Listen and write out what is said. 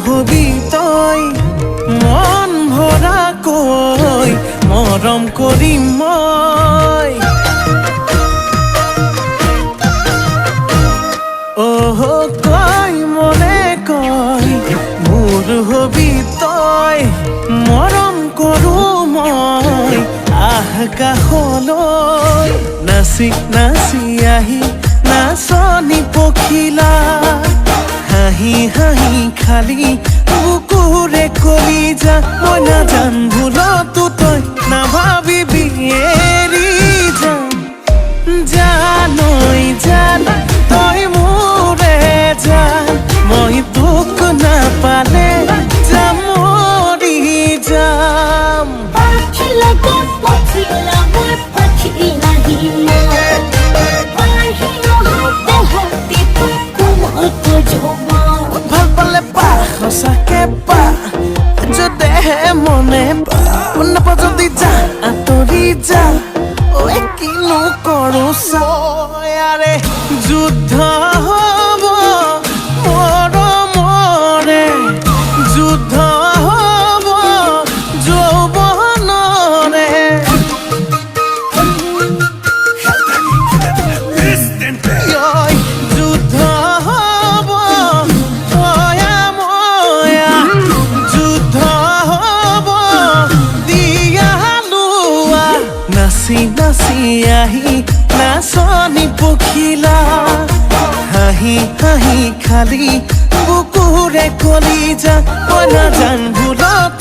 হবি তই মন ভরা কৈ মৰম কৰিম মই কই মনে কই মোৰ হবি তই মৰম কৰো মই কাষলৈ নাচি নাচি আহি নাচনি পখিলা হাঁহি হাঁহি খালি বুকুৰে কলিজা মই নাজান ভুলতো তই নাভাবিবি এৰি যাম জানৈ জান তই মোৰে জান মই তোক নাপালে যাম মৰি যাম ভাল পালে পা সঁচাকে পা যদেহে মনে পা নাপা যদি যা আঁতৰি যা কিনো কৰো চাৰে যুদ্ধ হব মৰমৰে যুদ্ধ হব যৌৱনৰে যুদ্ধ হব তয়া ময়া যুদ্ধ হব দিয়া লোৱা নাচি নাচি আহি নাচনি পখিলা হাঁহি হাঁহি খালি বুকুৰে কলিজা মই নাজান ভুলত